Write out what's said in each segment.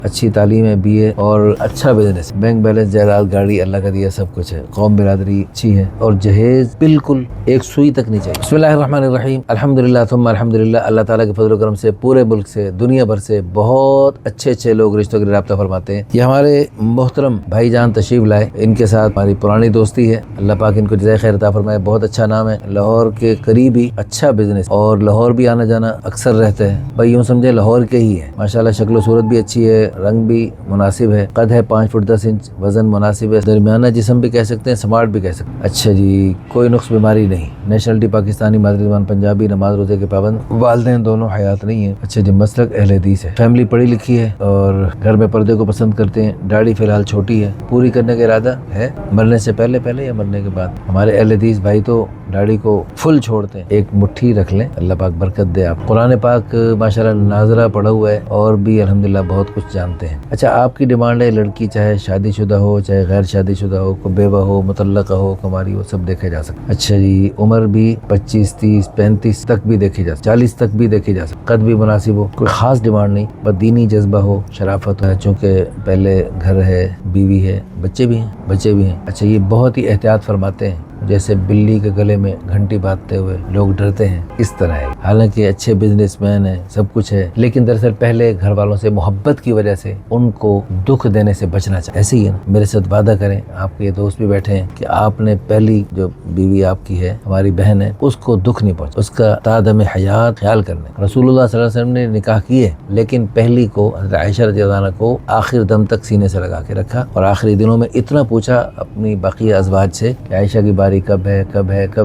अच्छी तालीम है, BA और अच्छा बिजनेस, बैंक बैलेंस, जायदाद, गाड़ी अल्लाह का दिया सब कुछ है, कौम बिरादरी अच्छी है और जहेज बिल्कुल एक सुई तक नहीं चाहिए। बिस्मिल्लाहिर्रहमानिर्रहीम, अल्हम्दुलिल्लाह थुम्मा अल्हम्दुलिल्लाह। अल्लाह ताला के फजल करम से पूरे मुल्क से, दुनिया भर से बहुत अच्छे लोग रिश्तों के लिए राब्ता फरमाते हैं। ये हमारे मोहतरम भाईजान तशरीफ लाए, इनके साथ हमारी पुरानी दोस्ती है, अल्लाह पाक इनको जज़ाए खैर अता फरमाए। बहुत अच्छा नाम है, लाहौर के करीब ही अच्छा बिजनेस और लाहौर भी आना जाना अक्सर रहते हैं। भाई यूँ समझे लाहौर के ही है। माशाल्लाह शक्ल सूरत भी अच्छी है, रंग भी मुनासिब है, कद है 5 फुट 10 इंच, वजन मुनासिब है, दरमियाना जिस्म भी कह सकते हैं, स्मार्ट भी कह सकते हैं। अच्छा जी, कोई नुक्स बीमारी नहीं, नेशनलिटी पाकिस्तानी, मादरी ज़बान पंजाबी, नमाज रोजे के पाबंद, वालिदैन दोनों हयात नहीं है। अच्छा जी, मसलक अहले हदीस है, फैमिली पढ़ी लिखी है और घर में पर्दे को पसंद करते हैं। दाढ़ी फिलहाल छोटी है, पूरी करने का इरादा है मरने से पहले या मरने के बाद। हमारे अहले हदीस भाई तो दाढ़ी को फुल छोड़ते हैं, एक मुट्ठी रख लें, अल्लाह पाक बरकत दे। आप कुरान पाक माशाल्लाह नाजरा पढ़ा हुआ है और भी अल्हम्दुलिल्लाह बहुत कुछ जानते हैं। अच्छा, आपकी डिमांड है लड़की चाहे शादीशुदा हो चाहे गैर शादीशुदा हो, को बेवा हो, मुतल्लका हो, कुमारी हो, सब देखे जा सकते। अच्छा जी, उम्र भी 25, 30, 35 तक भी देखी जा सकती, 40 तक भी देखी जा सकती, कद भी मुनासिब हो, कोई खास डिमांड नहीं, बस दीनी जज्बा हो, शराफत है, चूँकि पहले घर है, बीवी है, बच्चे भी हैं। अच्छा, ये बहुत ही एहतियात फरमाते हैं, जैसे बिल्ली के गले में घंटी बांधते हुए लोग डरते हैं, इस तरह है। हालांकि अच्छे बिजनेसमैन है, सब कुछ है, लेकिन दरअसल पहले घर वालों से मोहब्बत की वजह से उनको दुख देने से बचना चाहिए। ऐसे ही है ना, मेरे साथ वादा करें, आपके ये दोस्त भी बैठे हैं, कि आपने पहली जो बीवी आपकी है, हमारी बहन है, उसको दुख नहीं पहुंचा, उसका तादम हयात ख्याल करने। रसूलुल्लाह सल्लल्लाहु अलैहि वसल्लम ने निकाह किए, लेकिन पहली को हज़रत आयशा रज़ियल्लाहु अन्हा को आखिर दम तक सीने से लगा के रखा और आखिरी दिनों में इतना पूछा अपनी बाकी अज़वाज से कि आयशा की बारी कब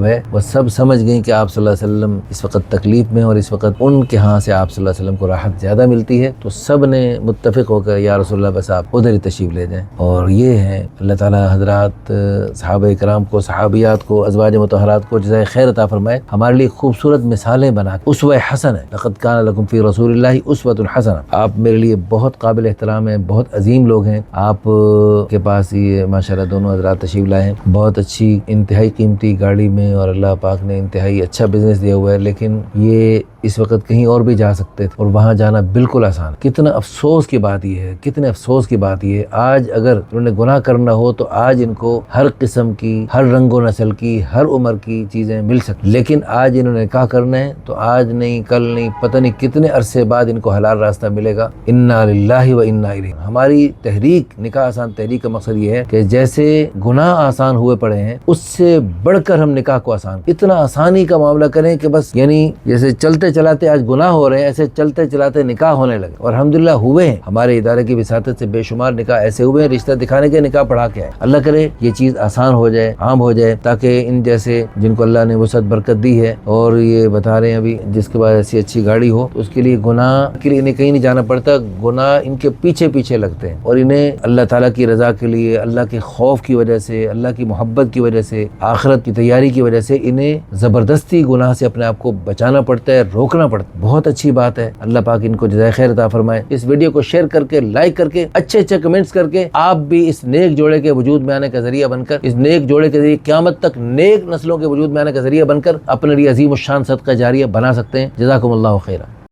है। वो सब समझ गई कि आप सल्लल्लाहु अलैहि वसल्लम इस वक्त तकलीफ में और इस वक्त उनके यहाँ से आप सल्लल्लाहु अलैहि वसल्लम को राहत ज्यादा मिलती है, तो सब ने मुत्तफिक होकर या रसूलुल्लाह बस आप उधर ही तशरीफ ले जाएं। और ये है, अल्लाह ताला हजरात सहाबा इकराम को, सहाबियात को, अज़वाज मुतहरात को जज़ाए खैर अता फरमाए। हमारे लिए खूबसूरत मिसालें बना, उसवा हसन है, लक़द कान लकुम फ़ी रसूलिल्लाहि उसवतुन हसना। आप मेरे लिए बहुत काबिल एहतराम है, बहुत अजीम लोग हैं। आप के पास ये माशाल्लाह दोनों हजरात तशरीफ लाए हैं, बहुत अच्छी इंतहाई कीमती गाड़ी में, और अल्लाह पाक ने इंतहाई अच्छा बिजनेस दिया हुआ है, लेकिन ये इस वक्त कहीं और भी जा सकते थे और वहाँ जाना बिल्कुल आसान। कितने अफसोस की बात ये है, आज अगर उन्होंने गुनाह करना हो तो आज इनको हर किस्म की, हर रंगो नस्ल की, हर उम्र की चीजें मिल सकती, लेकिन आज इन्होंने निकाह करना है तो आज नहीं, कल नहीं, पता नहीं कितने अरसे बाद इनको हलाल रास्ता मिलेगा। इन्ना लिल्लाहि व इन्ना इलैहि। हमारी तहरीक, निकाह आसान तहरीक का मकसद ये है कि जैसे गुनाह आसान हुए पड़े हैं, उससे बढ़कर हम निकाह को आसान, इतना आसानी का मामला करें कि बस, यानी जैसे चलते चलाते आज गुनाह हो रहे हैं, ऐसे चलते चलाते निकाह होने लगे। और अल्हम्दुलिल्लाह हुए हैं, हमारे इदारे की विसातत से बेशुमार निकाह ऐसे हुए हैं, रिश्ता दिखाने के निकाह पढ़ा के आए। अल्लाह करे ये चीज आसान हो जाए, आम हो जाए, ताकि इन जैसे जिनको अल्लाह ने वसअत बरकत दी है, और ये बता रहे हैं अभी जिसके पास ऐसी अच्छी गाड़ी हो, तो उसके लिए गुनाह के लिए इन्हें कहीं नहीं जाना पड़ता, गुनाह इनके पीछे पीछे लगते हैं, और इन्हें अल्लाह ताला की रजा के लिए, अल्लाह के खौफ की वजह से, अल्लाह की मोहब्बत की वजह से, आखिरत की तैयारी की वजह से इन्हें जबरदस्ती गुनाह से अपने आप को बचाना पड़ता है, रोकना पड़ता है। बहुत अच्छी बात है, अल्लाह पाक इनको जज़ाए खैर अता फरमाए। इस वीडियो को शेयर करके, लाइक करके, अच्छे कमेंट्स करके आप भी इस नेक जोड़े के वजूद में आने का जरिया बनकर, इस नेक जोड़े के जरिए क़यामत तक नेक नस्लों के वजूद में आने का जरिया बनकर अपने लिए अजीम शान सदका जारिया बना सकते हैं। जज़ाकुमुल्लाहु खैरा।